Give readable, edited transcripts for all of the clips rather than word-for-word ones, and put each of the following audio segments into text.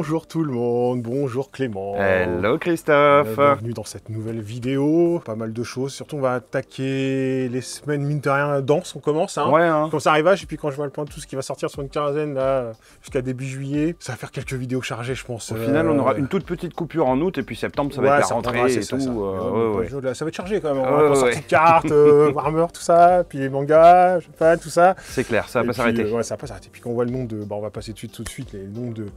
Bonjour tout le monde, bonjour Clément. Hello Christophe. Bienvenue dans cette nouvelle vidéo. Pas mal de choses, surtout on va attaquer les semaines mine de rien denses, on commence. Hein. Ouais, hein. Comme ça arrivage, et puis quand je vois le point de tout ce qui va sortir sur une quinzaine là jusqu'à début juillet, ça va faire quelques vidéos chargées je pense. Au final on aura une toute petite coupure en août et puis septembre ça va être la rentrée et tout. Ça va être chargé quand même, on va sortir de cartes, Warhammer, tout ça, puis les mangas, je sais pas, tout ça. C'est clair, ça va pas s'arrêter. Ouais, ça va pas s'arrêter. Puis quand on voit le nombre de... on va passer tout de suite, les nombres de...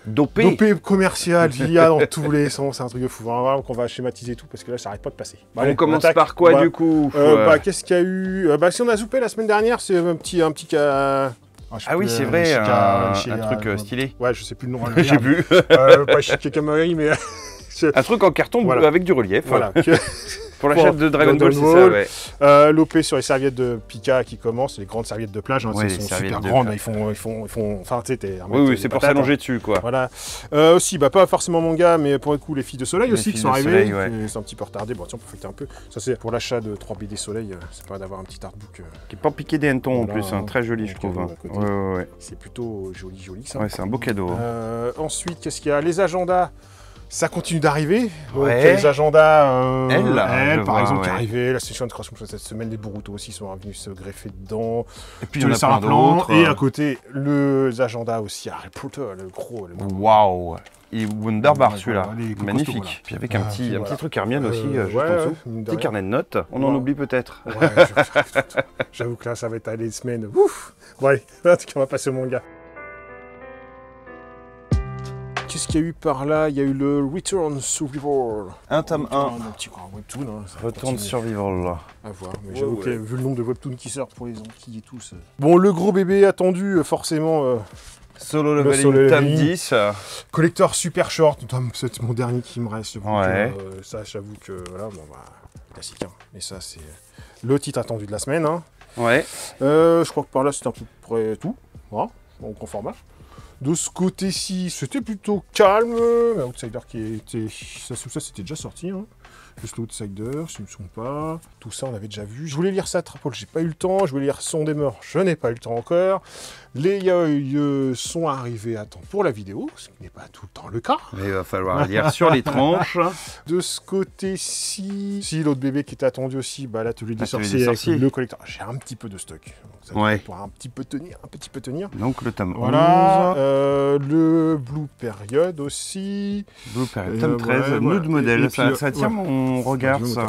Dopé commercial, il y a dans tous les sens, c'est un truc de fou. Vraiment qu'on va schématiser tout parce que là, ça arrête pas de passer. Bon, allez, on commence par quoi du coup qu'est-ce qu'il y a eu si on a zoupé la semaine dernière, c'est un petit cas... Ah oui, c'est vrai, un truc stylé. Ouais, je sais plus le nom. J'ai vu. Pas Chic Kamari, mais... un truc en carton avec du relief. Voilà. Pour la chaîne de Dragon Ball, c'est ça, ouais. L'OP sur les serviettes de Pika qui commencent, les grandes serviettes de plage, elles sont super grandes, ils font... Enfin, tu sais, oui, c'est pour s'allonger dessus, quoi. Voilà. Aussi, pas forcément manga, mais pour le coup, les filles de soleil aussi qui sont arrivées. C'est un petit peu retardé. Bon, tiens, on peut fêter un peu. Ça, c'est pour l'achat de 3 BD soleil, c'est pas d'avoir un petit artbook. Qui est pas piqué des hannetons en plus, très joli, je trouve. Ouais. C'est plutôt joli, ça. Ouais, c'est un beau cadeau. Ensuite, qu'est-ce qu'il y a? Les agendas. Ça continue d'arriver. Les agendas, elle par exemple, qui est arrivée. La session de création cette semaine, les Boruto aussi sont venus se greffer dedans. Et puis il y en a plein d'autres. Et à côté, les agendas aussi Harry Potter, le gros. Waouh! Il est Wunderbar celui-là, magnifique. Voilà. Puis avec un petit truc Hermione aussi, juste en dessous. Petit carnet de notes, on en oublie peut-être. Ouais, j'avoue que là, ça va être des semaines. Ouf! Bon, allez, on va passer au manga. Qu'est-ce qu'il y a eu par là? Il y a eu le Return Survival. Un tome 1. Un petit webtoon. Return Survival. À voir. Mais j'avoue que vu le nombre de webtoons qui sortent pour les Antilles et tout. Bon, le gros bébé attendu, forcément. Solo Leveling, tome 10. Collector super short. C'est mon dernier qui me reste. Ouais. Ça, j'avoue que. Voilà, classique. Hein. Mais ça, c'est le titre attendu de la semaine. Hein. Ouais. Je crois que par là, c'était à peu près tout. Voilà, en grand format. De ce côté-ci, c'était plutôt calme. Outsider qui était... Ça c'était déjà sorti. Hein. Juste l'Outsider, si je ne me trompe pas. Tout ça, on avait déjà vu. Je voulais lire ça, Trapol, j'ai pas eu le temps. Je voulais lire Son des Morts, je n'ai pas eu le temps encore. Les yaoi sont arrivés à temps pour la vidéo, ce qui n'est pas tout le temps le cas. Mais il va falloir lire sur les tranches. De ce côté-ci, si l'autre bébé qui était attendu aussi, l'atelier des sorciers avec le collecteur. J'ai un petit peu de stock. Donc ça pourra un petit peu tenir. Donc le tome 11. Voilà. Le Blue Period aussi. Blue Period, tome 13, nude modèle. Ça tient mon regard, ça.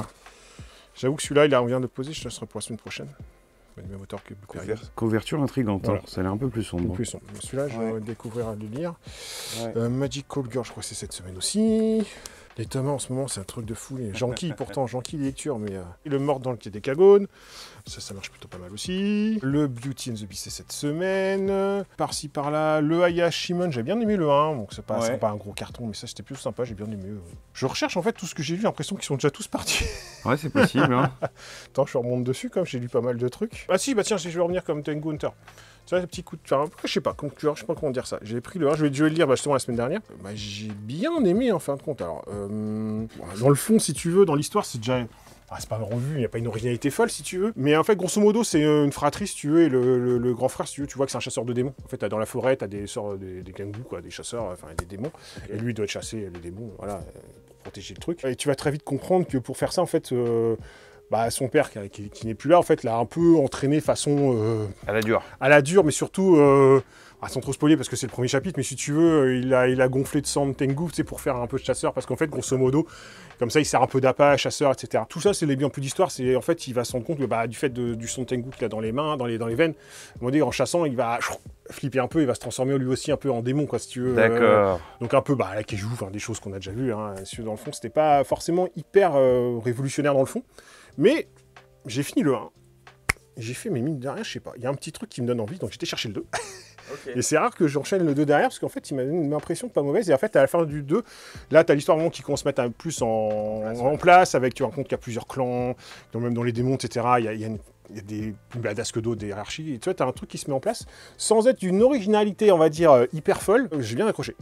J'avoue que celui-là, on vient de poser, je le serai pour la semaine prochaine. Le même auteur que Blue Period. Couverture intrigante, voilà. Ça a l'air un peu plus sombre. Celui-là, je vais découvrir à le lire. Magical Girl, je crois que c'est cette semaine aussi. Les tomes en ce moment, c'est un truc de fou. J'enquille pourtant, les lectures, mais le Mort dans le Quai des Cagones, ça marche plutôt pas mal aussi. Le Beauty and the Beast, c'est cette semaine. Par-ci, par-là, le Hayashimon, j'ai bien aimé le 1, donc c'est pas un gros carton, mais ça c'était plutôt sympa, j'ai bien aimé. Je recherche en fait tout ce que j'ai lu, j'ai l'impression qu'ils sont déjà tous partis. Ouais, c'est possible. Hein. Attends, je remonte dessus, comme j'ai lu pas mal de trucs. Ah si, tiens, je vais revenir comme Tengu Hunter. Tu vois, le petit coup de... je sais pas comment dire ça. J'ai pris le 1, je vais le lire justement la semaine dernière. J'ai bien aimé en fin de compte. Alors, dans le fond, si tu veux, dans l'histoire, c'est déjà... c'est pas revu, il n'y a pas une originalité folle, si tu veux. Mais en fait, grosso modo, c'est une fratrie, si tu veux, et le grand frère, si tu veux, tu vois que c'est un chasseur de démons. En fait, dans la forêt, t'as des gangus, quoi, des chasseurs, enfin, des démons. Et lui, il doit chasser les démons, voilà, pour protéger le truc. Et tu vas très vite comprendre que pour faire ça, en fait... son père, qui n'est plus là, en fait, l'a un peu entraîné façon... à la dure. À la dure, mais surtout... sans trop spoiler, parce que c'est le premier chapitre, mais si tu veux, il a gonflé de sang de Tengu, tu sais, pour faire un peu de chasseur, parce qu'en fait, grosso modo, comme ça, il sert un peu d'appât, chasseur, etc. Tout ça, c'est les biens plus d'histoire, c'est en fait, il va se rendre compte que, du fait du sang de Tengu qu'il a dans les mains, dans les veines, en chassant, il va flipper un peu, il va se transformer lui aussi un peu en démon, quoi, si tu veux. D'accord. Donc un peu, la Keiju, des choses qu'on a déjà vues, hein, dans le fond, c'était pas forcément hyper révolutionnaire dans le fond. Mais j'ai fini le 1. J'ai fait mes mines derrière, je sais pas. Il y a un petit truc qui me donne envie, donc j'étais chercher le 2. Okay. Et c'est rare que j'enchaîne le 2 derrière, parce qu'en fait, il m'a donné une impression pas mauvaise. Et en fait, à la fin du 2, là, tu as l'histoire vraiment qui commence à se mettre plus en place, avec, tu rends compte qu'il y a plusieurs clans, même dans les démons, etc. Il y a des plus badass que d'autres, des hiérarchies. Et tu vois, tu as un truc qui se met en place, sans être d'une originalité, on va dire, hyper folle. J'ai bien accroché.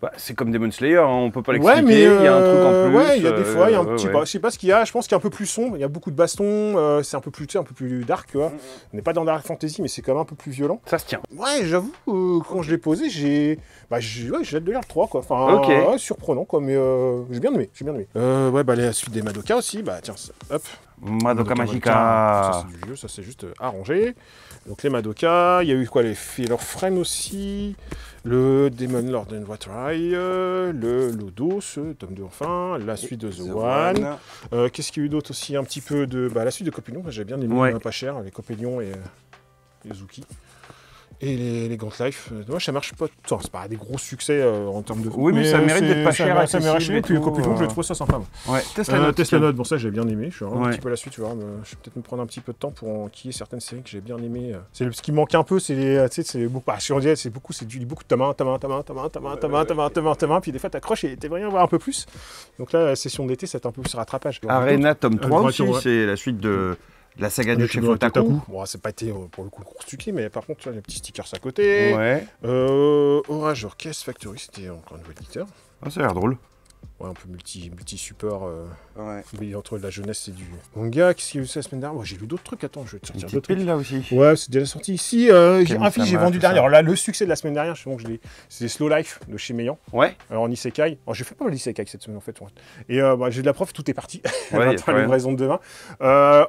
Bah, c'est comme Demon Slayer, hein, on peut pas l'expliquer, il y a un truc en plus. Ouais, il y a des fois, il y a un petit... je sais pas ce qu'il y a, je pense qu'il y a un peu plus sombre, il y a beaucoup de bastons, c'est un peu plus dark, tu vois. On n'est pas dans Dark Fantasy, mais c'est quand même un peu plus violent. Ça se tient. Ouais, j'avoue, quand je l'ai posé, j'ai hâte de lire le 3, quoi. Enfin, ouais, surprenant, quoi, mais j'ai bien aimé, ouais, bah la suite des Madoka aussi, bah tiens, hop. Madoka Magica. Ça c'est du vieux, ça c'est juste arrangé. Donc les Madoka, il y a eu quoi, les Fear Friend aussi, le Demon Lord and Watery, le Lodos, tome 2 enfin, la suite de The One. Qu'est-ce qu'il y a eu d'autre aussi, un petit peu de... Bah la suite de Copélion, j'ai bien aimé, pas cher, les Copélion et les Zuki. Et les Gaunt Life, dommage ça marche pas. C'est pas des gros succès en termes de... Oui, mais ça mérite d'être pas cher. Ça mérite cher, et puis le Copélion, je trouve ça sympa. Ouais, Tesla Note, bon ça j'ai bien aimé. Je vais un petit peu la suite, tu vois. Je vais peut-être me prendre un petit peu de temps pour enquiller certaines séries que j'ai bien aimées. Ce qui me manque un peu, c'est les... Tu sais, c'est beaucoup... Ah, on dirait, c'est beaucoup de ta main, puis des fois t'accroches et t'aimerais bien voir un peu plus. Donc là, la session d'été, c'est un peu plus rattrapage. Arena tome 3 aussi, c'est la suite de... La saga du chef Otaku. Bon, c'est pas été pour le coup le gros succès, mais par contre, tu vois, les petits stickers à côté. Ouais. Orage Orchestre Factory, c'était encore un nouvel éditeur. Ah, ça a l'air drôle. Ouais, un peu multi-support entre la jeunesse et du manga. Qu'est-ce qu'il y a eu ça la semaine dernière? J'ai lu d'autres trucs, attends, je vais te sortir d'autres trucs. Là aussi. Ouais, c'est déjà sorti ici. J'ai vendu dernier. Alors là, le succès de la semaine dernière, c'est Slow Life de chez Meillan. Ouais. Alors en Isekai. Alors j'ai fait pas mal d'Isekai cette semaine en fait. Et j'ai de la preuve, tout est parti. Ouais, la livraison de demain.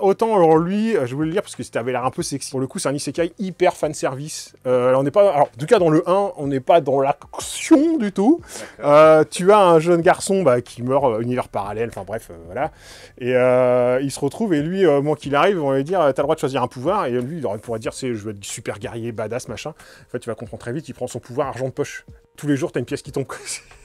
Autant, alors lui, je voulais le lire parce que ça avait l'air un peu sexy. Pour le coup, c'est un Isekai hyper fan service. On n'est pas. Alors, en tout cas, dans le 1, on n'est pas dans l'action du tout. Tu as un jeune garçon qui meurt, univers parallèle, enfin bref, voilà. Et il se retrouve, et lui, au moment qu'il arrive, on va lui dire, t'as le droit de choisir un pouvoir, et lui, il pourrait dire, je veux être super guerrier, badass, machin. En fait, tu vas comprendre très vite, il prend son pouvoir argent de poche. Tous les jours, t'as une pièce qui tombe.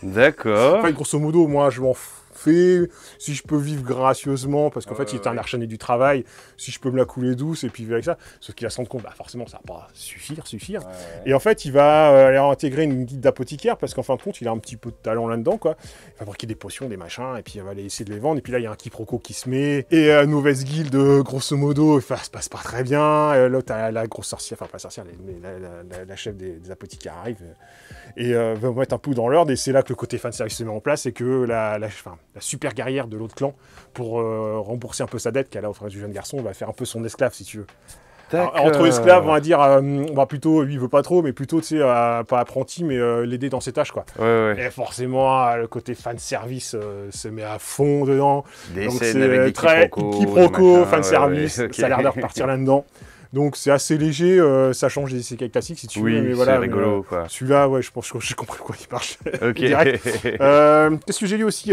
D'accord. Enfin, grosso modo, moi, je m'en fais, si je peux vivre gracieusement, parce qu'en fait, il est un acharné du travail, si je peux me la couler douce, et puis vivre avec ça. Sauf qu'il va se rendre compte, forcément, ça va pas suffire. Ouais. Et en fait, il va aller intégrer une guide d'apothicaire, parce qu'en fin de compte, il a un petit peu de talent là-dedans, quoi. Il va fabriquer des potions, des machins, et puis il va aller essayer de les vendre, et puis là, il y a un quiproquo qui se met, et mauvaise guilde, grosso modo, ça se passe pas très bien, l'autre, la grosse sorcière, enfin pas sorcière, la chef des apothicaires arrive, et va mettre un peu dans l'ordre, et c'est là que le côté fanservice se met en place, et que la super guerrière de l'autre clan, pour rembourser un peu sa dette qu'elle a auprès du jeune garçon, va faire un peu son esclave, si tu veux. Alors, entre esclaves, on va dire, plutôt, lui il veut pas trop, mais plutôt, tu sais, pas apprenti, mais l'aider dans ses tâches, quoi. Ouais. Et forcément, le côté fanservice se met à fond dedans. Des donc scènes avec des quiproquos, fanservice, ça a l'air de repartir là-dedans. Donc c'est assez léger, ça change des isekai classiques si tu veux, mais voilà. C'est rigolo, quoi. Celui-là, ouais, je pense que j'ai compris quoi il marche. Ok. Qu'est-ce que j'ai lu aussi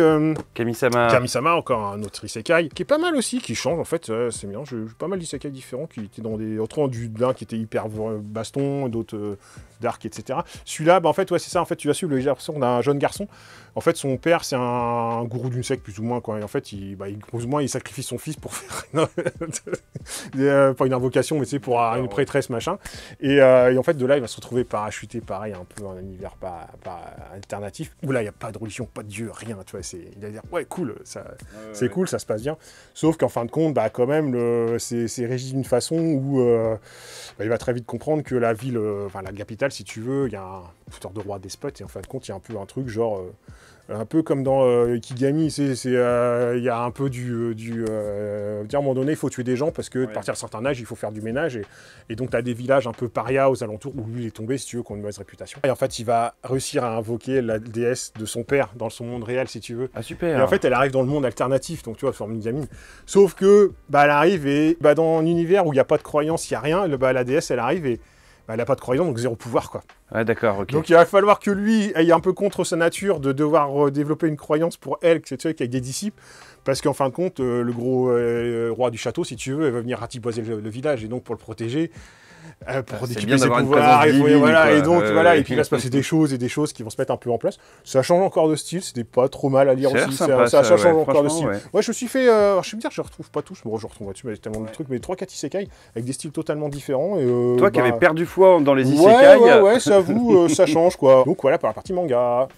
Kami-sama. Kami-sama, encore un autre isekai, qui est pas mal aussi, qui change en fait, c'est bien. J'ai pas mal d'isekai différents qui étaient dans des... Autrement, d'un qui était hyper baston, d'autres dark, etc. Celui-là, en fait, ouais, c'est ça, en fait, tu vas suivre l'impression d'un jeune garçon. En fait, son père, c'est un gourou d'une secte, plus ou moins, quoi. Et en fait, plus ou moins, il sacrifie son fils pour faire pas une invocation, mais tu sais, pour une prêtresse, machin. Et en fait, de là, il va se retrouver parachuté, pareil, un peu dans un univers pas alternatif, où là, il n'y a pas de religion, pas de dieu, rien, tu vois. Il va dire, ouais, cool, c'est cool, ça se passe bien. Sauf qu'en fin de compte, quand même, c'est régi d'une façon où il va très vite comprendre que la ville, la capitale, si tu veux, il y a un tuteur de roi despote, et en fin de compte, il y a un peu un truc genre... un peu comme dans Ikigami, il y a un peu à un moment donné, il faut tuer des gens parce que, à partir d'un certain âge, il faut faire du ménage. Et donc, tu as des villages un peu parias aux alentours où lui, il est tombé, si tu veux, qui ont une mauvaise réputation. Et en fait, il va réussir à invoquer la déesse de son père dans son monde réel, si tu veux. Ah, super. Et en fait, elle arrive dans le monde alternatif, donc tu vois, forme une gamine. Sauf que, elle arrive et dans un univers où il n'y a pas de croyance, il n'y a rien, la déesse, elle arrive et elle n'a pas de croyance, donc zéro pouvoir, quoi. Ouais, d'accord, ok. Donc il va falloir que lui aille un peu contre sa nature de devoir développer une croyance pour elle, avec des disciples, parce qu'en fin de compte, le gros roi du château, si tu veux, il va venir ratiboiser le village, et donc pour le protéger, pour récupérer ses pouvoirs, et puis il va se passer des choses qui vont se mettre un peu en place. Ça change encore de style, c'était pas trop mal à lire aussi, ça change encore de style. Ouais, je me suis fait, je vais me dire, je retrouve pas tous, je retrouve là-dessus, mais tellement de trucs, mais 3-4 isekai avec des styles totalement différents. Et, toi qui avais perdu foi dans les isekai. Ouais, ça avoue, ça change, quoi. Donc voilà pour la partie manga.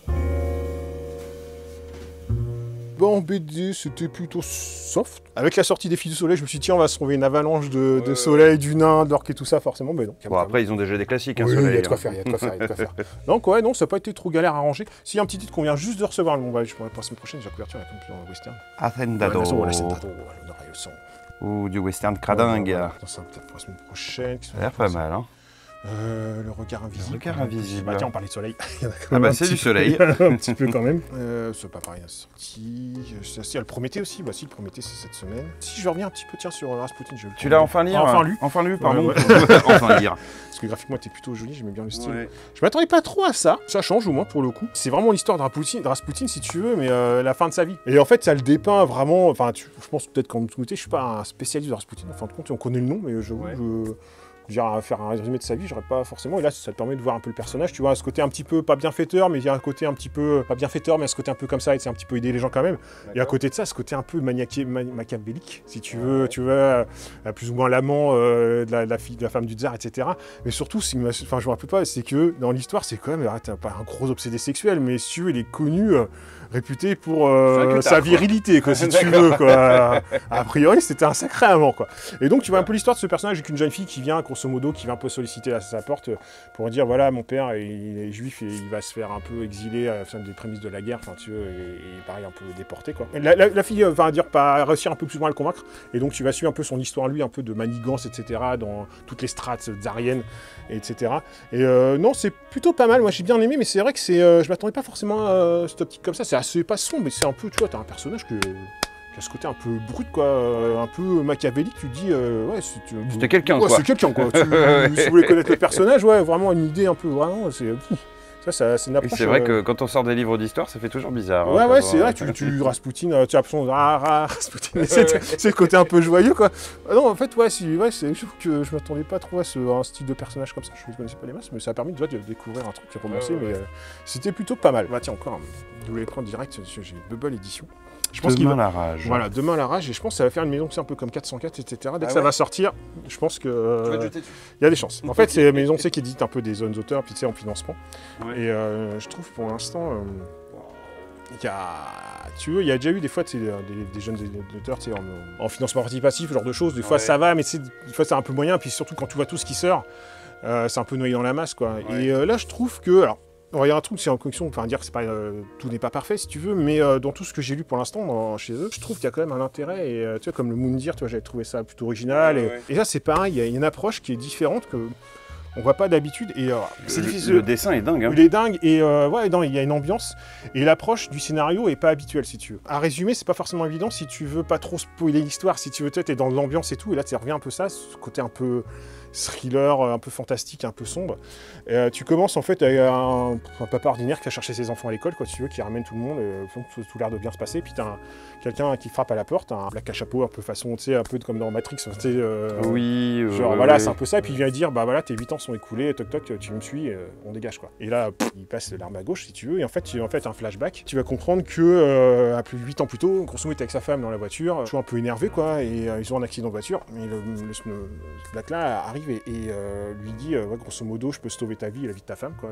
Bah, en BD, c'était plutôt soft. Avec la sortie des Filles du Soleil, je me suis dit, tiens, on va se trouver une avalanche de soleil, du nain, d'orque et tout ça, forcément. Mais non. Bon, après, ils ont déjà des classiques, oui, soleil. Il y a de quoi faire, Donc, ouais, non, ça n'a pas été trop galère à ranger. S'il y a un petit titre qu'on vient juste de recevoir, bon, bah, je pourrais la semaine prochaine, j'ai la couverture, comme plus dans le western. Hacendado. Ou du western cradingue. Ça, peut-être pour la semaine prochaine. Ça a l'air pas mal, hein. Le regard invisible. Le regard invisible. Bah tiens, on parlait de soleil. Ah bah c'est du soleil. Un petit peu quand même. C'est pas pareil, la sortie. Il y a le Prométhée aussi. Bah si, le Prométhée c'est cette semaine. Si je reviens un petit peu tiens sur Rasputin. Tu l'as enfin lu. Enfin lu, pardon. Enfin lire. Parce que graphiquement était plutôt joli, j'aimais bien le style. Ouais. Je m'attendais pas trop à ça. Ça change au moins pour le coup. C'est vraiment l'histoire de Rasputin si tu veux, mais la fin de sa vie. Et en fait ça le dépeint vraiment. Enfin, je pense peut-être qu'en tout je suis pas un spécialiste de Rasputin. En fin de compte, on connaît le nom, mais à faire un résumé de sa vie, j'aurais pas forcément. Et là, ça te permet de voir un peu le personnage. Tu vois, ce côté un petit peu pas bienfaiteur, mais il y a un côté un petit peu pas bienfaiteur, mais ce côté un peu comme ça, et c'est un petit peu aider les gens quand même. Et à côté de ça, ce côté un peu machiavélique, si tu veux, plus ou moins l'amant de la femme du tsar, etc. Mais surtout, je me rappelle pas, c'est que dans l'histoire, c'est quand même, t'as pas un gros obsédé sexuel, mais si il est connu. Réputé pour sa virilité, quoi, si tu veux, quoi. A priori, c'était un sacré amant, quoi. Et donc, tu vois un peu l'histoire de ce personnage avec une jeune fille qui vient, grosso modo, qui vient un peu solliciter à sa porte pour dire, voilà, mon père, il est juif et il va se faire un peu exiler à la fin des prémices de la guerre, enfin, tu veux, et pareil, un peu déporté, quoi. La fille va dire, pas réussir un peu plus ou moins à le convaincre, et donc tu vas suivre un peu son histoire, lui, un peu de manigance, etc., dans toutes les strates tsariennes, etc. Et non, c'est plutôt pas mal, moi j'ai bien aimé, mais c'est vrai que je m'attendais pas forcément à cette optique comme ça, c'est pas sombre, mais c'est un peu, tu vois, t'as un personnage qui a ce côté un peu brut, quoi, un peu machiavélique, tu te dis, ouais, c'était quelqu'un, quoi. C'est quelqu'un, quoi. Si vous voulez connaître le personnage, ouais, vraiment une idée un peu, vraiment, c'est une approche. C'est vrai que quand on sort des livres d'histoire, ça fait toujours bizarre. Ouais, c'est vrai, tu Rasputin, tu as l'impression de Rasputin, c'est le côté un peu joyeux, quoi. Non, en fait, je trouve que je m'attendais pas trop à un style de personnage comme ça, je ne connaissais pas les masses, mais ça a permis de découvrir un truc qui a commencé, mais c'était plutôt pas mal. Bah tiens, encore, je voulais prendre direct, j'ai Bubble édition. Je pense demain la rage. Voilà, demain la rage, et je pense que ça va faire une maison un peu comme 404, etc. Dès que ça va sortir, je pense que il y a des chances. En fait, c'est une maison qui édite un peu des zones auteurs, puis en financement. Ouais. Et je trouve pour l'instant, il y a déjà eu des fois des jeunes auteurs en financement participatif, ce genre de choses. Des fois ça va, mais des fois c'est un peu moyen. Puis surtout quand tu vois tout ce qui sort, c'est un peu noyé dans la masse, quoi. Ouais. Et là, je trouve que il y a un truc, c'est en collection, enfin dire que c'est pas, tout n'est pas parfait si tu veux, mais dans tout ce que j'ai lu pour l'instant chez eux, je trouve qu'il y a quand même un intérêt, et tu vois, comme le Moondir, tu vois, j'avais trouvé ça plutôt original, et là c'est pareil, il y a une approche qui est différente que on voit pas d'habitude, et c'est difficile. Le dessin est dingue, hein. Il est dingue, et il y a une ambiance, et l'approche du scénario est pas habituelle, si tu veux. À résumer, c'est pas forcément évident si tu veux pas trop spoiler l'histoire, si tu veux, t'es dans l'ambiance et tout, et là tu reviens un peu ça, ce côté un peu thriller, un peu fantastique, un peu sombre. Tu commences en fait avec un papa ordinaire qui va chercher ses enfants à l'école, quoi, si tu veux, qui ramène tout le monde, tout l'air de bien se passer, puis t'as quelqu'un qui frappe à la porte, un black à chapeau, un peu façon, tu sais, un peu comme dans Matrix, tu sais, voilà, c'est un peu ça, et puis il vient dire, bah voilà, tes 8 ans sont écoulés, toc toc, tu me suis, on dégage, quoi. Et là, il passe l'arme à gauche, si tu veux, et en fait, un flashback, tu vas comprendre que, à plus de 8 ans plus tôt, grosso modo, il était avec sa femme dans la voiture, toujours un peu énervé, quoi, et ils ont un accident de voiture, mais ce black-là arrive et lui dit, grosso modo, je peux sauver ta vie et la vie de ta femme, quoi,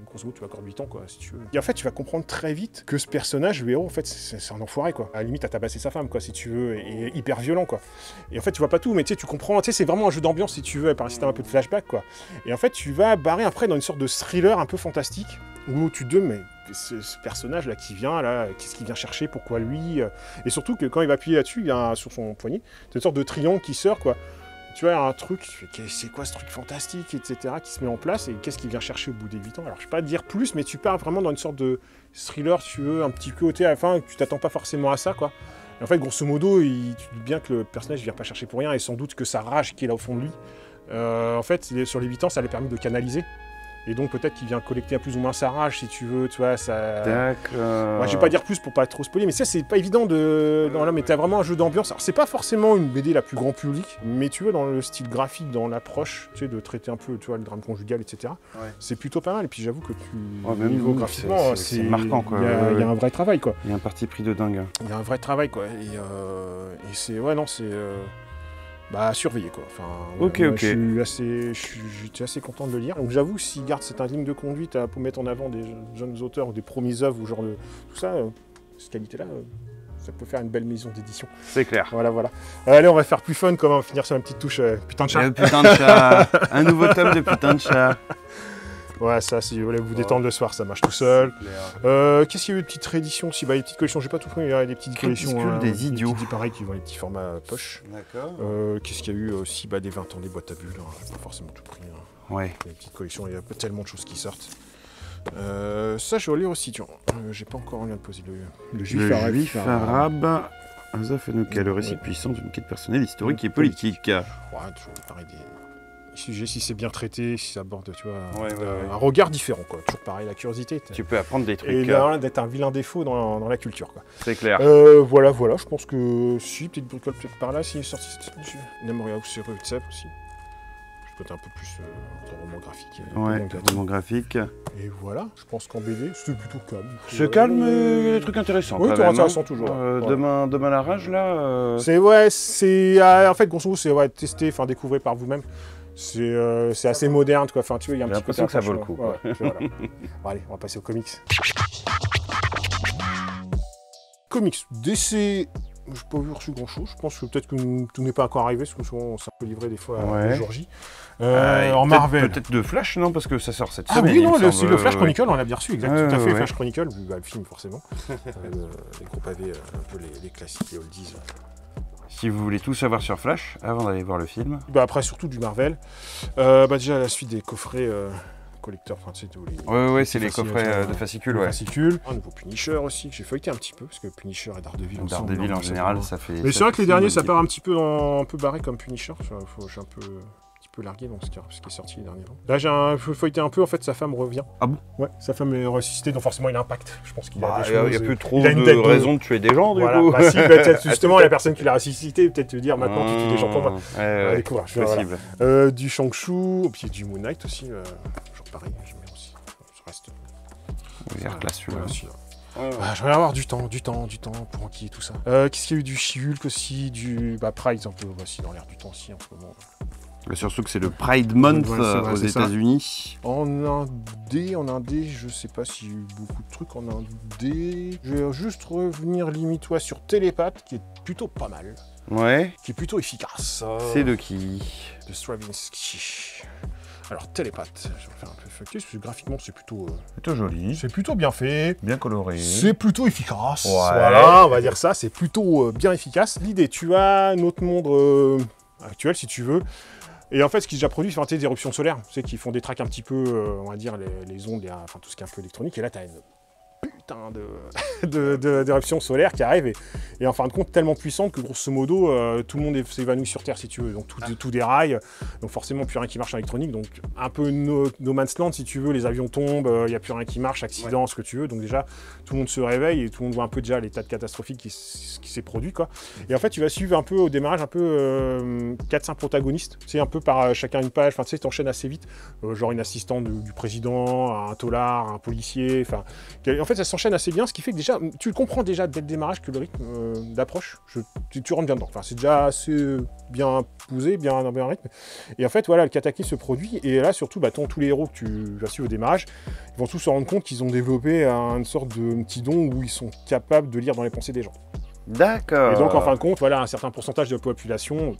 grosso modo, tu m'accordes 8 ans, quoi, si tu veux. Et en fait, tu vas comprendre très vite que ce personnage, le héros, en fait, c'est un enfoiré, quoi. À la limite, à tabasser sa femme, quoi, si tu veux, et hyper violent, quoi. Et en fait, tu vois pas tout, mais tu sais, tu comprends, tu sais, c'est vraiment un jeu d'ambiance, si tu veux, par un système un peu de flashback, quoi. Et en fait, tu vas barrer après dans une sorte de thriller un peu fantastique, où tu te dis, mais ce personnage-là qui vient, là, qu'est-ce qu'il vient chercher, pourquoi lui, et surtout que quand il va appuyer là-dessus, il y a sur son poignet, c'est une sorte de triangle qui sort, quoi. Tu vois, un truc, c'est quoi ce truc fantastique, etc., qui se met en place, et qu'est-ce qu'il vient chercher au bout des 8 ans. Alors, je ne vais pas te dire plus, mais tu pars vraiment dans une sorte de thriller, si tu veux, un petit côté à la fin, tu t'attends pas forcément à ça, quoi. Et en fait, grosso modo, tu te dis bien que le personnage ne vient pas chercher pour rien, et sans doute que sa rage qui est là au fond de lui, en fait, sur les 8 ans, ça lui a permis de canaliser. Et donc peut-être qu'il vient collecter à plus ou moins sa rage, si tu veux, tu vois, ça... D'accord. Ouais, je vais pas dire plus pour pas trop spoiler, mais ça, c'est pas évident de... Non, là, mais t'as vraiment un jeu d'ambiance. Alors, c'est pas forcément une BD la plus grand public, mais tu vois, dans le style graphique, dans l'approche, tu sais, de traiter un peu, tu vois, le drame conjugal, etc., c'est plutôt pas mal. Et puis j'avoue que même graphiquement, c'est marquant, quoi. Il y a un vrai travail, quoi. Il y a un parti pris de dingue. Il y a un vrai travail, quoi. Et c'est... Ouais, non, c'est... Bah, à surveiller, quoi. Enfin, ok. J'étais assez content de le lire. Donc j'avoue, s'il garde cette ligne de conduite pour mettre en avant des jeunes auteurs ou des premiers œuvres ou genre de tout ça, cette qualité-là, ça peut faire une belle maison d'édition. C'est clair. Voilà, voilà. Allez, on va faire plus fun, comment on va finir sur une petite touche putain de chat. Putain de chat. Un nouveau tome de putain de chat. Ouais, ça, si vous voulez vous détendre le soir, ça marche tout seul. Qu'est-ce qu'il y a eu de petites rééditions aussi? Bah, les petites collections, j'ai pas tout pris, il y a des petites collections. Des idiots. Des pareils qui vont les petits formats poche. D'accord. Qu'est-ce qu'il y a eu aussi? Bah, des 20 ans, des boîtes à bulles, hein. J'ai pas forcément tout pris. Hein. Ouais. Les petites collections, il y a pas tellement de choses qui sortent. Ça, je vais lire aussi, tu vois. J'ai pas encore rien de poser. Le juif arabe. Azaf Hanouka, le récit puissant d'une quête personnelle, historique et politique. Ouais, toujours pareil. Les sujets, si c'est bien traité, si ça aborde, tu vois, un regard différent, quoi. Toujours pareil, la curiosité. Tu peux apprendre des trucs. Et là, d'être un vilain défaut dans la culture, quoi. C'est clair. Voilà, je pense que si, petite bricole peut-être par là, s'il est sorti cette semaine, Namoria ou Sero Utsep aussi. Peut-être un peu plus de roman graphique. Ouais, roman graphique. Et voilà, je pense qu'en BD, c'était plutôt calme. C'est calme, mais il y a des trucs intéressants. Oui, c'est intéressant toujours. Demain la rage, là. C'est en fait, grosso modo, c'est tester, enfin découvrir par vous-même. C'est assez moderne, quoi. Enfin, tu vois, il y a un petit peu. J'ai l'impression que ça vaut le coup. Ouais, voilà. Bon, allez, on va passer aux comics. Comics, DC. Je n'ai pas vu reçu grand chose. Je pense que peut-être que tout n'est pas encore arrivé, parce que souvent on s'est un peu livré des fois le jour J. En Marvel. Peut-être de Flash, non? Parce que ça sort cette semaine. Ah oui, non, c'est le Flash Chronicle, on l'a bien reçu, exact. Tout à fait, Flash Chronicle, le film forcément. Les gros pavés, un peu les classiques, les oldies. Si vous voulez tout savoir sur Flash, avant d'aller voir le film. Bah après, surtout du Marvel. Déjà, la suite des coffrets. Collecteur, enfin, c'est tous les... Ouais, c'est les coffrets de fascicules, ouais. Un nouveau Punisher aussi, que j'ai feuilleté un petit peu, parce que Punisher et Daredevil ensemble... Daredevil, en général, ça fait... Mais c'est vrai que les derniers, ça part un petit peu barré comme Punisher. Je suis un peu largué dans ce qui est sorti les derniers temps. Là, j'ai feuilleté un peu, en fait, sa femme revient. Ah bon? Ouais, sa femme est ressuscitée, donc forcément, il impacte. Je pense qu'il a des choses... Il n'y a plus trop de raison de tuer des gens, du coup. Bah si, peut-être, justement, la personne qui l'a ressuscité, peut-être te dire, maintenant, tu tues des gens pour moi. Ouais, découvrir. Possible. Du Shang-Chi, et puis du Moon Knight aussi, toujours pareil, j'aime bien aussi. Ça reste... Il est classe, celui-là. J'aimerais avoir du temps pour enquiller tout ça. Qu'est-ce qu'il y a eu du She-Hulk aussi, du Pride un peu aussi dans l'air du temps aussi en ce moment. Surtout que c'est le Pride Month aux États-Unis. En Indé, je sais pas s'il y a eu beaucoup de trucs en Indé. Je vais juste revenir limite sur Télépathe, qui est plutôt pas mal. Ouais. Qui est plutôt efficace. C'est de qui? De Stravinsky. Alors, Télépathe, je vais faire un peu fucké, parce que graphiquement, c'est plutôt joli. C'est plutôt bien fait. Bien coloré. C'est plutôt efficace. Ouais. Voilà, on va dire ça, c'est plutôt bien efficace. L'idée, tu as notre monde actuel, si tu veux. Et en fait, ce qu'ils ont déjà produit, c'est des éruptions solaires. Tu sais, qui font des tracks un petit peu, on va dire, les ondes, enfin, tout ce qui est un peu électronique. Et là, tu as une putain d'éruption solaire qui arrive et en fin de compte tellement puissante que grosso modo tout le monde s'évanouit sur Terre si tu veux, donc tout déraille, donc forcément plus rien qui marche en électronique, donc un peu no man's land si tu veux, les avions tombent, il n'y a plus rien qui marche, accident, ce que tu veux, donc déjà tout le monde se réveille et tout le monde voit un peu déjà l'état de catastrophique qui s'est produit quoi. Et en fait tu vas suivre un peu au démarrage un peu 4-5 protagonistes, c'est un peu par chacun une page, enfin tu sais t'enchaînes assez vite, genre une assistante du président, un taulard, un policier, enfin en fait ça s'enchaîne assez bien, ce qui fait que déjà, tu comprends déjà dès le démarrage que le rythme d'approche, tu rentres bien dedans. Enfin, c'est déjà assez bien posé, bien rythme. Et en fait, voilà, le Kataki se produit, et là, surtout, tous les héros que tu vas suivre au démarrage, ils vont tous se rendre compte qu'ils ont développé une sorte de petit don où ils sont capables de lire dans les pensées des gens. D'accord. Et donc, en fin de compte, voilà, un certain pourcentage de la population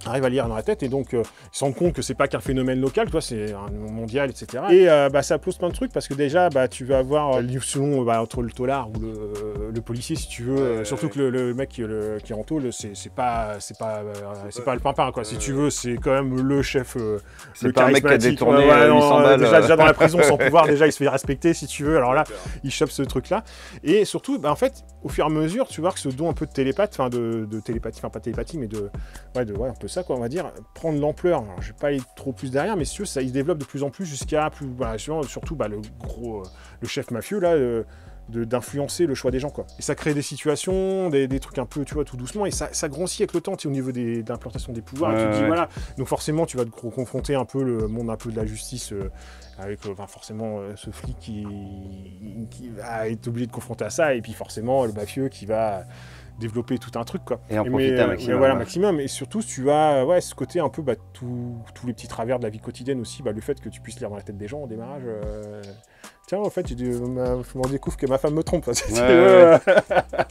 arrive à lire dans la tête et donc ils se rendent compte que c'est pas qu'un phénomène local, toi, c'est un mondial, etc. Et ça pose plein de trucs parce que déjà tu vas avoir selon entre le taulard ou le policier si tu veux, surtout que le mec qui est en tôle, c'est pas le pimpin quoi. Si tu veux, c'est quand même le chef, c'est pas un mec qui a détourné 800 balles. Déjà dans la prison sans pouvoir, déjà il se fait respecter si tu veux. Alors là, il chope ce truc là et surtout en fait au fur et à mesure tu vois que ce don un peu de télépathe, enfin de télépathie, enfin pas télépathie mais de un peu ça quoi, on va dire, prendre l'ampleur. Alors je vais pas aller trop plus derrière, mais si tu veux, ça il se développe de plus en plus jusqu'à surtout le chef mafieux là, d'influencer le choix des gens quoi. Et ça crée des situations, des trucs un peu tu vois tout doucement et ça grossit avec le temps, tu sais, au niveau d'implantation des pouvoirs. Et tu te dis voilà, donc forcément tu vas te confronter un peu le monde un peu de la justice avec forcément ce flic qui va être obligé de confronter à ça et puis forcément le mafieux qui va développer tout un truc quoi. Et en profiter un maximum. Voilà, maximum. Et surtout, tu as ce côté un peu tous les petits travers de la vie quotidienne aussi, le fait que tu puisses lire dans la tête des gens au démarrage, tiens, en fait, je m'en découvre que ma femme me trompe.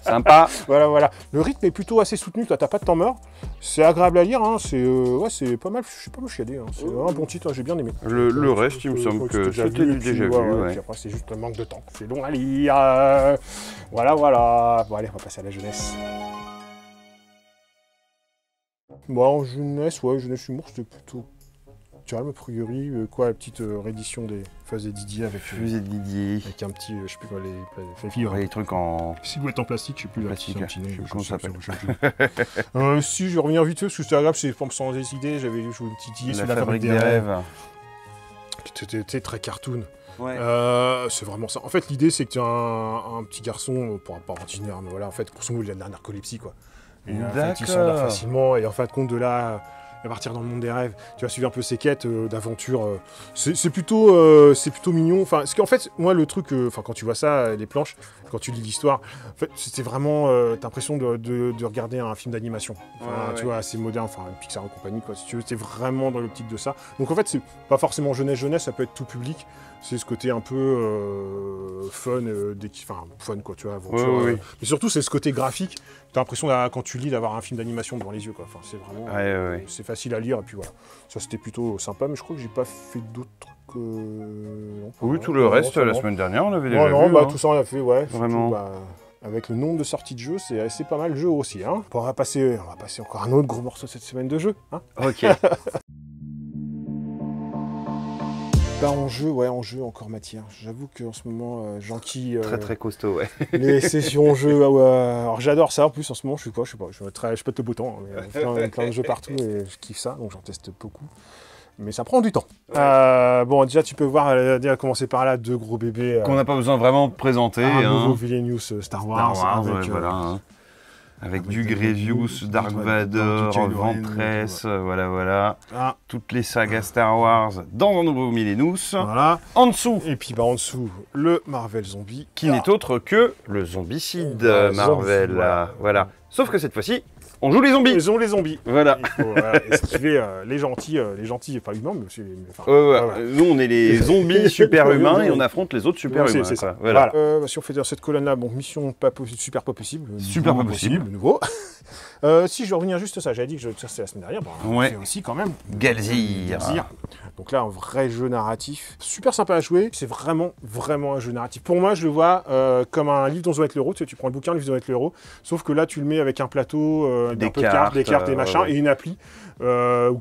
Sympa. Voilà. Le rythme est plutôt assez soutenu, toi, t'as pas de temps mort. C'est agréable à lire, hein. C'est pas mal, je suis pas mal chiadé. Hein. C'est un bon titre, j'ai bien aimé. Le reste, il me semble que c'était déjà vu. Puis après, c'est juste un manque de temps. C'est long à lire. Voilà. Bon, allez, on va passer à la jeunesse. Bon, en jeunesse, humour, c'était plutôt calme, a priori. La petite réédition des Fuzz et Didier avec un petit, je sais plus quoi, les trucs en... silhouette en plastique, je sais plus. Plastique, je sais plus comment ça s'appelle. Si, je reviens vite fait, parce que c'était agréable, c'est pour me sans décider, j'avais joué une petite idée sur la fabrique des rêves. C'était très cartoon. Ouais. C'est vraiment ça. En fait, l'idée, c'est que tu as un petit garçon, pas ordinaire, mais voilà, en fait, pour son il a de la narcolepsie, quoi. Et en fait, il s'endort facilement, et en fin de compte, de là, à partir dans le monde des rêves, tu vas suivre un peu ses quêtes d'aventure. C'est plutôt mignon. Enfin, parce qu'en fait, moi, le truc, quand tu vois ça, les planches, quand tu lis l'histoire, en fait, c'était vraiment, t'as l'impression de regarder un film d'animation. Tu vois, assez moderne, Pixar et compagnie, quoi. Si tu veux, c'était vraiment dans l'optique de ça. Donc en fait, c'est pas forcément jeunesse, ça peut être tout public. C'est ce côté un peu fun, fun, quoi, tu vois, aventure. Mais surtout, c'est ce côté graphique. T'as l'impression, quand tu lis, d'avoir un film d'animation devant les yeux, quoi. Enfin, c'est vraiment... c'est facile à lire, et puis voilà. Ça, c'était plutôt sympa, mais je crois que j'ai pas fait d'autres trucs... oui, tout le reste, la semaine dernière, on avait déjà vu. Tout ça, on l'a fait, ouais. Vraiment. Surtout, avec le nombre de sorties de jeux, c'est pas mal de jeux aussi, hein. On va passer encore un autre gros morceau cette semaine de jeu, hein. Ok. En jeu, encore matière. J'avoue qu'en ce moment, j'enquille... Très costaud, ouais. Les sessions jeux, alors j'adore ça, en plus en ce moment, je pète le beau temps, plein de jeux partout et je kiffe ça, donc j'en teste beaucoup. Mais ça prend du temps. Ouais. Déjà tu peux voir, à commencer par là, deux gros bébés... qu'on n'a pas besoin vraiment de présenter. Un nouveau Villainous Star Wars. Avec du Grievous, Dark Vador, Ventress, voilà. Toutes les sagas Star Wars dans un nouveau Millennius. Voilà. En dessous. Et puis en dessous, le Marvel Zombie. Qui n'est autre que le Zombicide Marvel. Voilà. Sauf que cette fois-ci, on joue les zombies. Ils ont les zombies. Voilà. Il faut esquiver les gentils, pas humains, mais nous, on est les zombies super humains et on affronte les autres super humains. C'est ça. Voilà. Si on fait dans cette colonne-là, mission super pas possible. Super pas possible. Nouveau. Si je reviens juste ça, j'avais dit que je testais la semaine dernière. On fait aussi quand même. Galzir. Donc là, un vrai jeu narratif. Super sympa à jouer. C'est vraiment un jeu narratif. Pour moi, je le vois comme un livre dont doit être l'euro. Tu sais, tu prends le bouquin, le livre doit être l'euro. Sauf que là, tu le mets avec un plateau, des cartes, des machins, et une appli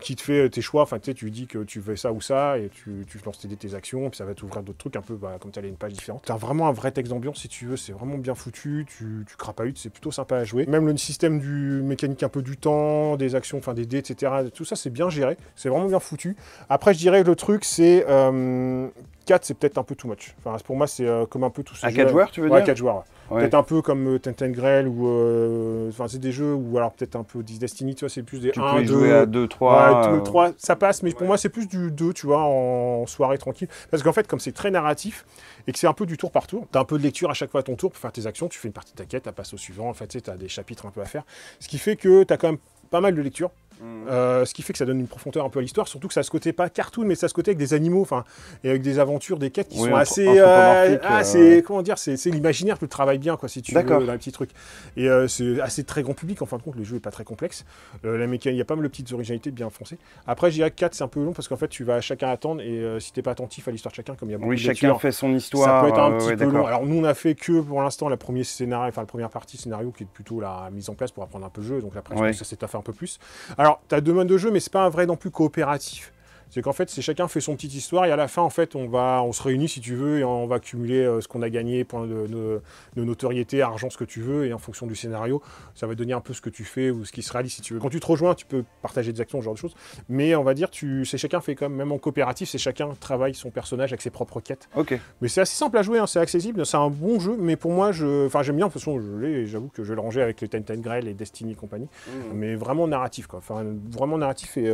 qui te fait tes choix. Enfin, tu sais, tu lui dis que tu fais ça ou ça, et tu lances tes actions, puis ça va t'ouvrir d'autres trucs un peu comme tu as une page différente. Tu as vraiment un vrai texte d'ambiance, si tu veux. C'est vraiment bien foutu. Tu crapahutes, c'est plutôt sympa à jouer. Même le système du mécanique un peu du temps, des actions, des dés, etc. Tout ça, c'est bien géré. C'est vraiment bien foutu. Après, je dirais que le truc, c'est 4, c'est peut-être un peu too much. Enfin, pour moi, c'est comme un peu tout ce jeu. À 4 joueurs, tu veux dire ? 4 joueurs. Ouais. Peut-être un peu comme Tentacle ou... c'est des jeux où alors peut-être un peu Destiny, tu vois, c'est plus des 1, 2... jouer à 2, 3... Ouais, 3, ça passe, mais pour moi, c'est plus du 2, tu vois, en soirée tranquille. Parce qu'en fait, comme c'est très narratif et que c'est un peu du tour par tour, tu as un peu de lecture à chaque fois à ton tour pour faire tes actions, tu fais une partie de ta quête, tu passes au suivant, en fait, tu as des chapitres un peu à faire. Ce qui fait que tu as quand même pas mal de lecture. Ce qui fait que ça donne une profondeur un peu à l'histoire, surtout que ça a ce côté pas cartoon, mais ça a ce côté avec des animaux, et avec des aventures, des quêtes qui sont assez, comment dire, c'est l'imaginaire qui le travaille bien, quoi, si tu veux, dans les petits trucs. Et c'est assez très grand public, en fin de compte, le jeu est pas très complexe. La mécanique, il y a pas mal de petites originalités bien foncées. Après, je dirais que 4, c'est un peu long parce qu'en fait, tu vas chacun attendre et si t'es pas attentif à l'histoire de chacun, comme il y a beaucoup de lectures, chacun fait son histoire. Ça peut être un petit peu long. Alors nous, on a fait que pour l'instant la première partie scénario qui est plutôt la mise en place pour apprendre un peu le jeu. Donc après, ça s'est fait un peu plus. Alors, tu as 2 modes de jeu, mais c'est pas un vrai non plus coopératif. C'est qu'en fait, chacun fait son petite histoire et à la fin, en fait, on se réunit si tu veux et on va accumuler ce qu'on a gagné, points de notoriété, argent, ce que tu veux, et en fonction du scénario, ça va donner un peu ce que tu fais ou ce qui se réalise si tu veux. Quand tu te rejoins, tu peux partager des actions, ce genre de choses, mais on va dire, chacun fait quand même en coopératif, c'est chacun travaille son personnage avec ses propres quêtes. Ok. Mais c'est assez simple à jouer, c'est accessible, c'est un bon jeu, mais pour moi, j'aime bien, de toute façon, j'avoue que je vais le ranger avec les Tentacle et Destiny et compagnie, mais vraiment narratif, quoi. Vraiment narratif et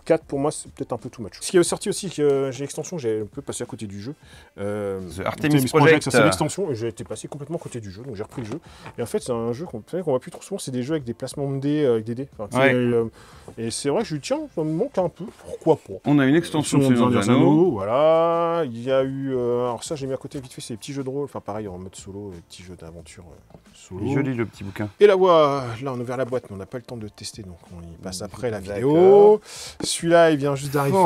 4 pour moi c'est peut-être un peu too much. Ce qui est sorti aussi, que j'ai l'extension, j'ai un peu passé à côté du jeu. The Artemis Project, ça c'est l'extension, et j'ai été passé complètement à côté du jeu, donc j'ai repris le jeu. Et en fait c'est un jeu qu'on voit plus trop souvent, c'est des jeux avec des placements de dés, avec des dés. Enfin, et c'est vrai que je dis tiens, ça me manque un peu, pourquoi pas. On a une extension de Seigneur des Anneaux. Voilà, il y a eu, alors ça j'ai mis à côté vite fait, c'est des petits jeux de rôle, enfin pareil en mode solo, des petits jeux d'aventure solo. Joli le petit bouquin. Et là on a ouvert la boîte, mais on n'a pas le temps de tester, donc on y passe après la vidéo. Celui-là, il vient juste d'arriver.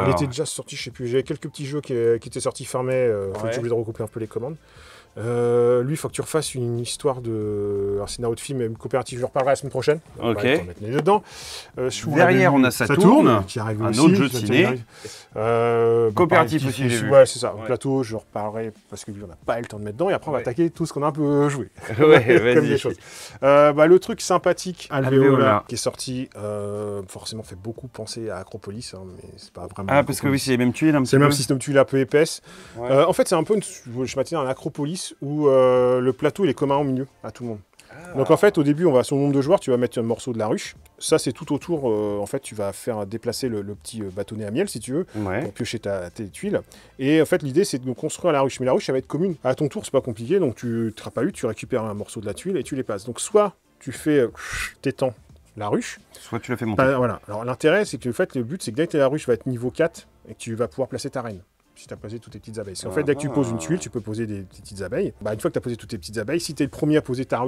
Il était déjà sorti, je sais plus. J'avais quelques petits jeux qui étaient sortis fin mai. J'ai oublié de recouper un peu les commandes. Lui, il faut que tu refasses une histoire un scénario de film coopératif. Je reparlerai la semaine prochaine. Ok. Mettre les dedans. Derrière, on a Saturne, qui arrive un aussi, autre jeu de ciné. Coopératif pareil, aussi, j'ai vu. Ouais, c'est ça. Au plateau, je reparlerai parce que lui, on n'a pas eu le temps de mettre dedans. Et après, on va attaquer tout ce qu'on a un peu joué. Ouais, comme des choses. Le truc sympathique, Alvéola, qui est sorti, forcément fait beaucoup penser à Acropolis, mais c'est pas vraiment. Ah, parce que oui, c'est les mêmes tuiles un petit peu. C'est le même système de tuiles un peu épaisse. Ouais. En fait, c'est un peu, je m'attendais à un Acropolis où le plateau il est commun au milieu à tout le monde. Donc en fait, au début, on va sur le nombre de joueurs, tu vas mettre un morceau de la ruche. Ça, c'est tout autour. En fait, tu vas faire déplacer le petit bâtonnet à miel, si tu veux, pour piocher tes tuiles. Et en fait, l'idée, c'est de construire la ruche. Mais la ruche, ça va être commune. À ton tour, c'est pas compliqué. Donc tu te pas eu, tu récupères un morceau de la tuile et tu les places. Donc soit tu fais t'étends la ruche. Soit tu la fais monter. Voilà. Alors l'intérêt, c'est que en fait, le but, c'est que dès que la ruche va être niveau 4 et que tu vas pouvoir placer ta reine. Si tu as posé toutes tes petites abeilles. Parce qu'en fait, dès que tu poses une tuile, tu peux poser des petites abeilles. Une fois que tu as posé toutes tes petites abeilles, si tu es le premier à poser ta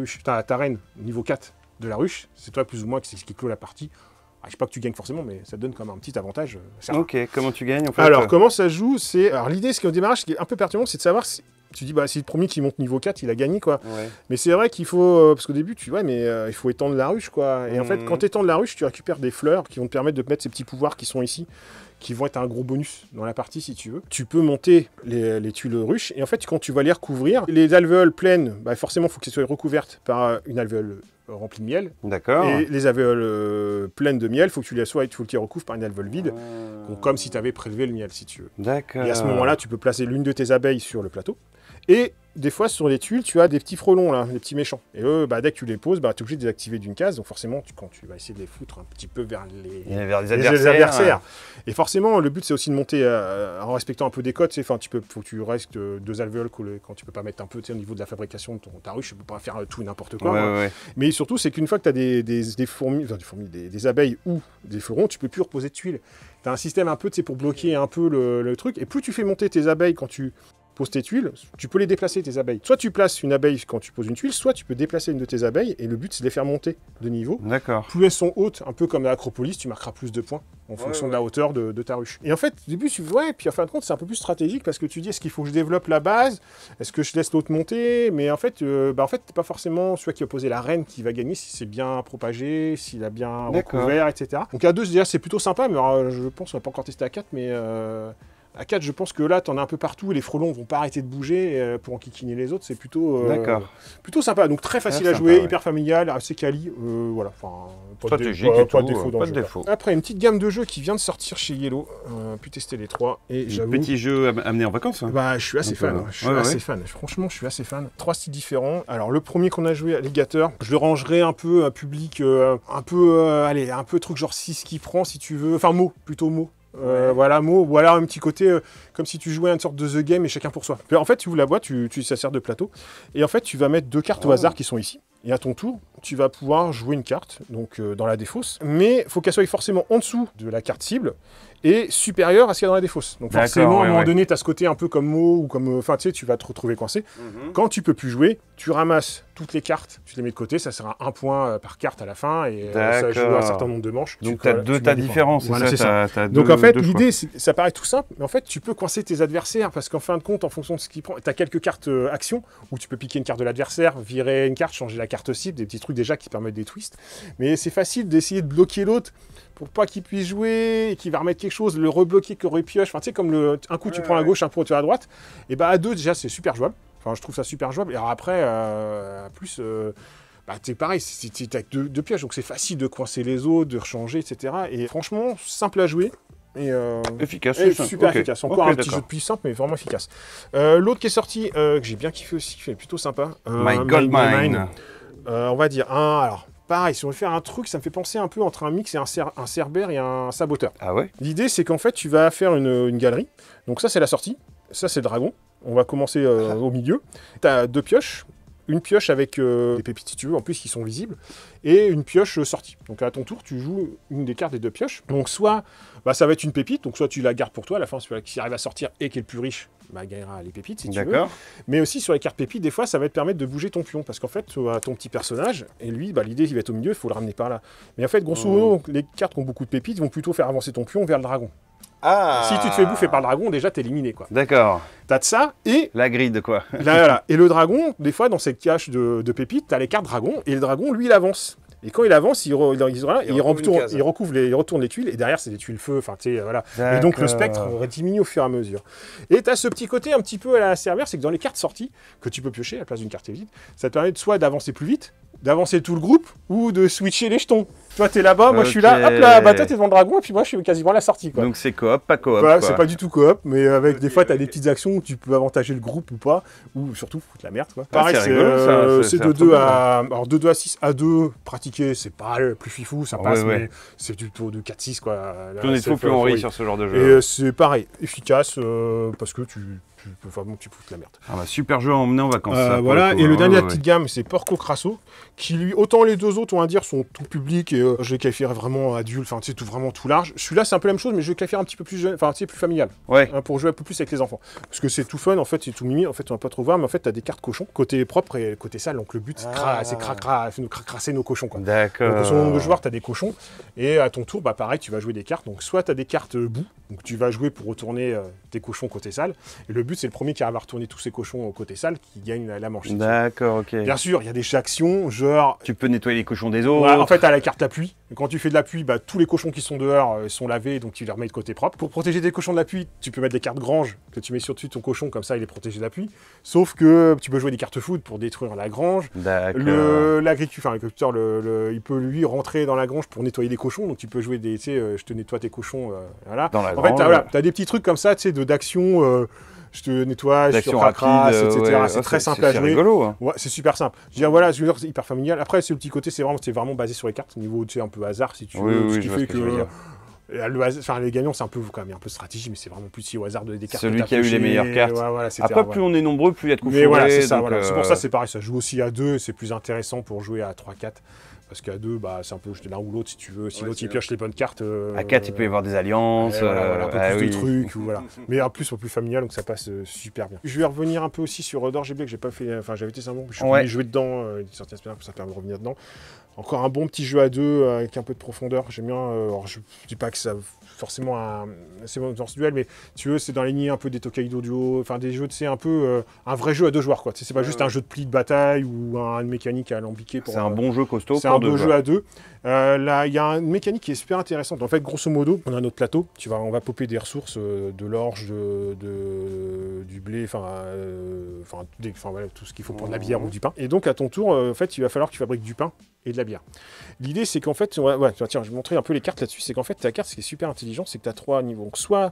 reine niveau 4 de la ruche, c'est toi plus ou moins qui clôt la partie. Je sais pas que tu gagnes forcément, mais ça te donne comme un petit avantage. Ok, comment tu gagnes en fait? Alors, comment ça se joue? Alors, l'idée, ce qui est au démarrage, ce qui est un peu perturbant, c'est de savoir si tu dis, c'est le premier qui monte niveau 4, il a gagné, quoi. Ouais. Mais c'est vrai qu'il faut, parce qu'au début, il faut étendre la ruche, quoi. Et en fait, quand tu étends la ruche, tu récupères des fleurs qui vont te permettre de mettre ces petits pouvoirs qui sont ici, qui vont être un gros bonus dans la partie, si tu veux. Tu peux monter les tuiles ruches, et en fait, quand tu vas les recouvrir, les alvéoles pleines, forcément, il faut qu'elles soient recouvertes par une alvéole remplie de miel. D'accord. Et les alvéoles pleines de miel, il faut que tu les recouvres par une alvéole vide, donc, comme si tu avais prélevé le miel, si tu veux. D'accord. Et à ce moment-là, tu peux placer l'une de tes abeilles sur le plateau. Et des fois, sur les tuiles, tu as des petits frelons, là, des petits méchants. Et eux, dès que tu les poses, tu es obligé de les activer d'une case. Donc forcément, quand tu vas essayer de les foutre un petit peu vers les adversaires. Et forcément, le but, c'est aussi de monter en respectant un peu des codes. Faut que tu restes 2 alvéoles quand tu peux pas mettre un peu au niveau de la fabrication de ta ruche. Tu peux pas faire tout et n'importe quoi. Ouais. Mais surtout, c'est qu'une fois que tu as des abeilles ou des fleurons, tu peux plus reposer de tuiles. Tu as un système un peu pour bloquer un peu le truc. Et plus tu fais monter tes abeilles quand tu poses tes tuiles, tu peux les déplacer, tes abeilles. Soit tu places une abeille quand tu poses une tuile, soit tu peux déplacer une de tes abeilles, et le but, c'est de les faire monter de niveau. D'accord. Plus elles sont hautes, un peu comme à l'Acropolis, tu marqueras plus de points en fonction de la hauteur de ta ruche. Et en fait, au début, puis en fin de compte, c'est un peu plus stratégique, parce que tu dis, est-ce qu'il faut que je développe la base? Est-ce que je laisse l'autre monter? Mais en fait, c'est pas forcément celui qui a posé la reine qui va gagner, si c'est bien propagé, s'il a bien recouvert, etc. Donc à 2, déjà, c'est plutôt sympa, mais je pense qu'on n'a pas encore testé à 4, mais... À 4, je pense que là, t'en as un peu partout et les frelons vont pas arrêter de bouger pour enquiquiner les autres. C'est plutôt sympa. Donc très facile à jouer, hyper familial, assez quali. Voilà. Pas de défaut. Après, une petite gamme de jeux qui vient de sortir chez Yellow. Pu tester les 3. Et j'avoue. Petit jeu amené en vacances. Je suis assez fan. Franchement, je suis assez fan. 3 styles différents. Alors, le premier qu'on a joué, Alligator, je le rangerai un peu un public, un peu truc genre 6 qui prend si tu veux. Enfin, plutôt mot. Voilà, ou alors un petit côté comme si tu jouais à une sorte de The Game et chacun pour soi. En fait, tu ouvres la boîte, ça sert de plateau, et en fait, tu vas mettre 2 cartes au hasard qui sont ici. Et à ton tour, tu vas pouvoir jouer une carte, donc dans la défausse, mais il faut qu'elle soit forcément en dessous de la carte cible et supérieure à ce qu'il y a dans la défausse. Donc forcément, à un moment donné, tu as ce côté un peu comme mot ou comme... tu vas te retrouver coincé. Quand tu peux plus jouer, tu ramasses toutes les cartes, tu les mets de côté, ça sera 1 point par carte à la fin, et ça joue un certain nombre de manches. Donc tu as 2 tas différents, c'est ça. Donc en fait, l'idée, ça paraît tout simple, mais en fait, tu peux coincer tes adversaires, parce qu'en fin de compte, en fonction de ce qu'il prend, tu as quelques cartes actions, où tu peux piquer une carte de l'adversaire, virer une carte, changer la carte cible, des petits trucs déjà qui permettent des twists. Mais c'est facile d'essayer de bloquer l'autre pour pas qu'il puisse jouer, et qu'il va remettre quelque chose, le rebloquer, qu'il repioche. Enfin, tu sais, comme un coup tu prends à gauche, un coup tu à droite. Et à 2, déjà, c'est super jouable. Enfin, je trouve ça super jouable. Et alors après, plus... c'est pareil, c'est avec 2 pioches, donc c'est facile de coincer les autres, de rechanger, etc. Et franchement, simple à jouer. Et efficace, super efficace. Encore un petit jeu de plus simple, mais vraiment efficace. L'autre qui est sorti, que j'ai bien kiffé aussi, qui est plutôt sympa. My Gold Mine. On va dire alors pareil, si on veut faire un truc, ça me fait penser un peu entre un mix et un cerbère et un saboteur. Ah ouais? L'idée, c'est qu'en fait, tu vas faire une galerie. Donc ça, c'est la sortie. Ça, c'est le dragon. On va commencer au milieu. Tu as 2 pioches. Une pioche avec des pépites, si tu veux, en plus, qui sont visibles. Et une pioche sortie. Donc à ton tour, tu joues une des cartes des 2 pioches. Donc soit, ça va être une pépite. Donc soit tu la gardes pour toi. À la fin, celui qui arrive à sortir et qui est le plus riche, gagnera les pépites, si tu veux. D'accord. Mais aussi, sur les cartes pépites, des fois, ça va te permettre de bouger ton pion. Parce qu'en fait, tu as ton petit personnage. Et lui, l'idée, il va être au milieu. Il faut le ramener par là. Mais en fait, grosso modo, les cartes qui ont beaucoup de pépites vont plutôt faire avancer ton pion vers le dragon. Ah. Si tu te fais bouffer par le dragon, déjà, t'es éliminé, quoi. D'accord. T'as de ça, et... La grille, quoi. Là, voilà. Et le dragon, des fois, dans cette cache de pépites, t'as les cartes dragon, et le dragon, lui, il avance. Et quand il avance, il retourne les tuiles, et derrière, c'est des tuiles feu, enfin, tu sais, voilà. Et donc, le spectre diminue au fur et à mesure. Et t'as ce petit côté un petit peu à la Cerbère, c'est que dans les cartes sorties, que tu peux piocher à la place d'une carte vide, ça te permet soit d'avancer plus vite, d'avancer tout le groupe, ou de switcher les jetons. Toi, t'es là-bas, moi, je suis là, hop là, toi, t'es devant le dragon, et puis moi, je suis quasiment à la sortie, quoi. Donc, c'est coop, pas coop, quoi. C'est pas du tout coop, mais avec des fois, t'as des petites actions où tu peux avantager le groupe ou pas, ou surtout foutre la merde, quoi. Pareil, c'est de 2 à... Alors, de 2 à 6 à 2, pratiquer, c'est pas le plus fifou, ça passe, mais c'est plutôt de 4-6, quoi. Plus on est fou, plus on rit sur ce genre de jeu. Et c'est pareil, efficace, parce que tu peux vraiment foutre la merde. Super jeu à emmener en vacances. Voilà, et le dernier de la petite gamme, c'est Porco Crasso, qui lui, autant les 2 autres, on va dire, sont tout public, et je les qualifierais vraiment adulte, enfin, tu sais, vraiment tout large. Celui-là, c'est un peu la même chose, mais je le qualifierais un petit peu plus jeune, enfin, tu sais, plus familial. Ouais. Pour jouer un peu plus avec les enfants. Parce que c'est tout fun, en fait, c'est tout mimi, en fait, on va pas trop voir, mais en fait, t'as des cartes cochons, côté propre et côté sale, donc le but, c'est cracrasser nos cochons, quoi. D'accord. Donc, selon le nombre de joueurs, t'as des cochons, et à ton tour, pareil, tu vas jouer des cartes, donc soit t'as des cartes boue, donc tu vas jouer pour retourner tes cochons côté sale, et le but, c'est le premier qui arrive à retourner tous ses cochons au côté sale qui gagne la manche. D'accord, ok. Bien sûr, il y a des actions, genre... Tu peux nettoyer les cochons des autres. Ouais, en fait, t'as la carte la pluie. Et quand tu fais de la pluie, tous les cochons qui sont dehors sont lavés, donc tu les remets de côté propre. Pour protéger tes cochons de la pluie, tu peux mettre des cartes grange que tu mets sur dessus ton cochon, comme ça il est protégé de la pluie. Sauf que tu peux jouer des cartes food pour détruire la grange. L'agriculteur, il peut lui rentrer dans la grange pour nettoyer les cochons, donc tu peux jouer des, tu sais, je te nettoie tes cochons, voilà. Dans la en grange. fait, t'as des petits trucs comme ça, tu sais, d'action. Je te nettoie, je te cracrasse, etc. C'est très simple à jouer. C'est rigolo. Hein. Ouais, c'est super simple. Je veux dire, voilà, c'est hyper familial. Après, c'est le petit côté, c'est vraiment basé sur les cartes, au niveau, tu sais, un peu hasard, si tu veux. Ce qui fait que les gagnants, c'est un peu quand même un peu stratégie, mais c'est vraiment plus si au hasard de des cartes. Celui qui a eu les meilleures cartes. Voilà, après, plus on est nombreux, plus il y a de coups Mais voilà, c'est ça. ça. Voilà. C'est pour ça, c'est pareil. Ça joue aussi à 2, c'est plus intéressant pour jouer à 3-4. Parce qu'à 2, c'est un peu l'un ou l'autre si tu veux. Si l'autre il pioche les bonnes cartes. À 4, il peut y avoir des alliances. Un peu plus de trucs. Voilà. Mais en plus, au plus familial, donc ça passe super bien. Je vais revenir un peu aussi sur Dorge et Blé que j'ai pas fait. Enfin, j'avais été sympa, je suis venu jouer dedans. Il est sorti la semaine, ça permet de revenir dedans. Encore un bon petit jeu à 2 avec un peu de profondeur. J'aime bien. Alors, je dis pas que ça forcément c'est bon dans ce duel, mais tu veux, c'est dans les lignes un peu des Tokaido Duo, enfin des jeux, c'est un peu un vrai jeu à 2 joueurs, quoi. C'est pas juste un jeu de pli de bataille ou une mécanique à alambiquer. C'est un bon jeu costaud. C'est un bon jeu à 2. Là, il y a une mécanique qui est super intéressante. En fait, grosso modo, on a notre plateau. On va popper des ressources, de l'orge, du blé, voilà, tout ce qu'il faut pour de la bière ou du pain. Et donc, à ton tour, en fait, il va falloir que tu fabriques du pain et de la bière. L'idée, c'est qu'en fait, tiens, je vais montrer un peu les cartes là-dessus. C'est qu'en fait, ta carte, ce qui est super intelligent, c'est que tu as 3 niveaux. Donc, soit,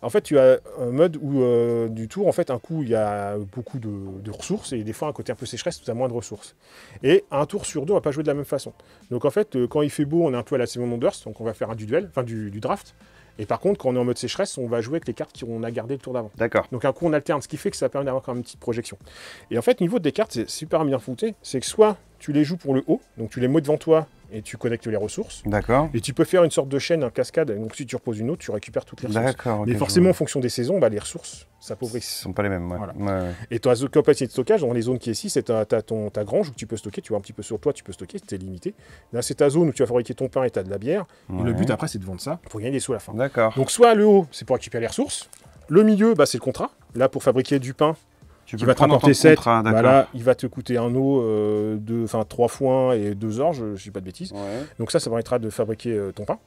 en fait, tu as un mode où, du tour, en fait, un coup, il y a beaucoup de ressources, et des fois, un côté un peu sécheresse, tu as moins de ressources. Et un tour sur 2, on va pas jouer de la même façon. Donc, en fait, quand il fait beau, on est un peu à la saison d'Undurst, donc on va faire du duel, enfin, du draft. Et par contre, quand on est en mode sécheresse, on va jouer avec les cartes qu'on a gardées le tour d'avant. D'accord. Donc un coup, on alterne, ce qui fait que ça permet d'avoir quand même une petite projection. Et en fait, au niveau des cartes, c'est super bien foutu. C'est que soit tu les joues pour le haut, donc tu les mets devant toi et tu connectes les ressources. D'accord. Et tu peux faire une sorte de chaîne, un cascade. Donc si tu reposes une autre, tu récupères toutes les ressources. D'accord. Okay, mais forcément, en fonction des saisons, les ressources s'appauvrissent. Ce ne sont pas les mêmes. Ouais. Voilà. Ouais. Et ta capacité de stockage, dans les zones qui est ici, c'est ta grange où tu peux stocker. Tu vois un petit peu sur toi, tu peux stocker, c'est limité. Là, c'est ta zone où tu vas fabriquer ton pain et tu as de la bière. Ouais. Et le but après, c'est de vendre ça pour gagner des sous à la fin. D'accord. Donc soit le haut, c'est pour récupérer les ressources. Le milieu, c'est le contrat. Là, pour fabriquer du pain, qui va te rapporter 7, là, il va te coûter un eau, 3 foins et 2 orges, je ne dis pas de bêtises. Ouais. Donc ça permettra de fabriquer ton pain.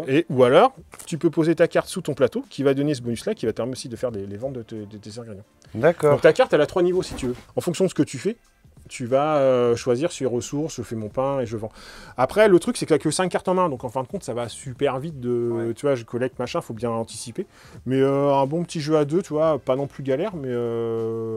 Et, ou alors, tu peux poser ta carte sous ton plateau, qui va donner ce bonus-là, qui va te permettre aussi de faire les ventes de tes ingrédients. D'accord. Donc ta carte, elle a 3 niveaux, si tu veux. En fonction de ce que tu fais, tu vas choisir sur les ressources, je fais mon pain et je vends. Après, le truc, c'est que tu n'as que 5 cartes en main, donc en fin de compte, ça va super vite de, tu vois, je collecte, machin, faut bien anticiper. Mais un bon petit jeu à 2, tu vois, pas non plus galère, mais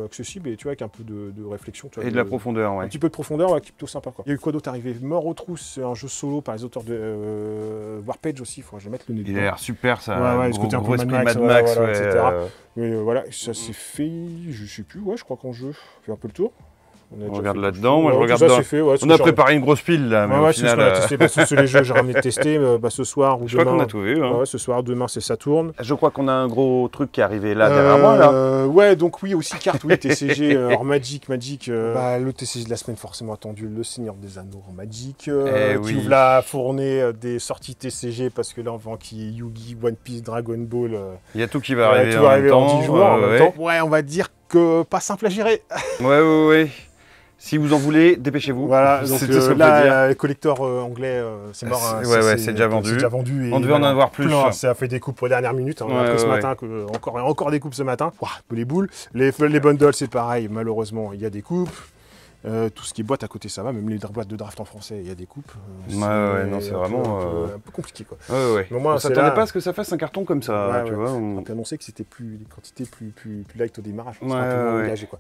accessible, et tu vois, avec un peu de réflexion. Tu vois, et de la profondeur, ouais. Un petit peu de profondeur, ouais, qui est plutôt sympa, quoi. Il y a eu quoi d'autre arrivé? Mort aux trousses, c'est un jeu solo par les auteurs de Warpage aussi, faut que je mette le nez dedans. Il a l'air super, ça. Ouais, ce côté un peu Mad Max, etc. Mais voilà, ça s'est fait, je sais plus, ouais, je crois qu'en jeu, on fait un peu le tour. On regarde là-dedans, moi je regarde ça, fait, ouais, on a préparé une grosse pile là, mais au final... on a testé, parce que c'est les jeux que j'ai ramené de tester, ce soir ou je demain. crois qu'on a tout vu. Hein. Ouais, ce soir, demain c'est Saturne. Je crois qu'on a un gros truc qui est arrivé là, derrière moi là. Ouais, donc oui, aussi carte, oui, TCG, hors Magic. Le TCG de la semaine forcément attendu, le Seigneur des Anneaux en Magic, qui ouvre la fournée des sorties TCG, parce que là on vend qui est Yu-Gi, One Piece, Dragon Ball. Il y a tout qui va arriver en 10 jours en même temps. Ouais, on va dire que pas simple à gérer. Ouais. Si vous en voulez, dépêchez-vous. Voilà, donc là, le collector anglais, c'est mort. C'est déjà vendu. C'est déjà vendu. On devait en avoir plus. Ça a fait des coupes aux dernières minutes. On a appris ce matin, encore des coupes ce matin. Les boules. Les bundles, c'est pareil. Malheureusement, il y a des coupes. Tout ce qui est boîte à côté, ça va. Même les boîtes de draft en français, il y a des coupes. Non, c'est vraiment un peu compliqué, quoi. On ne s'attendait pas à ce que ça fasse un carton comme ça, tu vois. On a annoncé que c'était des quantités plus light au démarrage. Engagé, quoi.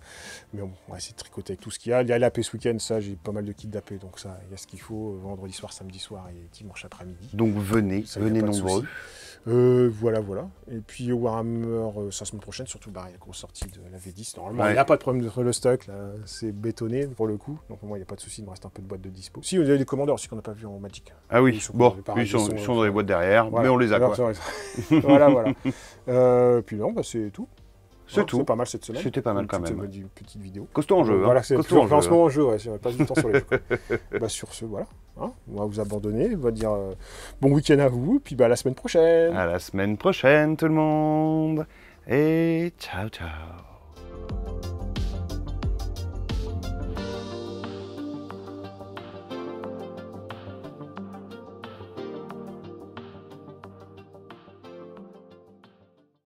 Mais bon, c'est tricoté avec tout ce qu'il y a. Il y a l'AP ce week-end, ça, j'ai pas mal de kits d'AP, donc ça, il y a ce qu'il faut vendredi soir, samedi soir et dimanche après-midi. Donc venez nombreux. Voilà. Et puis Warhammer, ça semaine prochaine, surtout il y a la grosse sortie de la V10. Normalement, il n'y a pas de problème de le stock, là, c'est bétonné pour le coup. Donc moi, il n'y a pas de souci, il me reste un peu de boîtes de dispo. Si, il y a des commandeurs aussi qu'on n'a pas vu en Magic. Ah oui, ils sont dans les boîtes derrière, mais on les a, quoi. Voilà. Puis non, c'est tout. C'est tout. C'est pas mal cette semaine. C'était pas mal quand même. Une petite vidéo. Costaud en jeu. Voilà, c'est costaud en ce moment en jeu, ouais. On passe du temps sur les jeux. Sur ce, voilà. On va vous abandonner. On va dire bon week-end à vous. Puis à la semaine prochaine. À la semaine prochaine, tout le monde. Et ciao.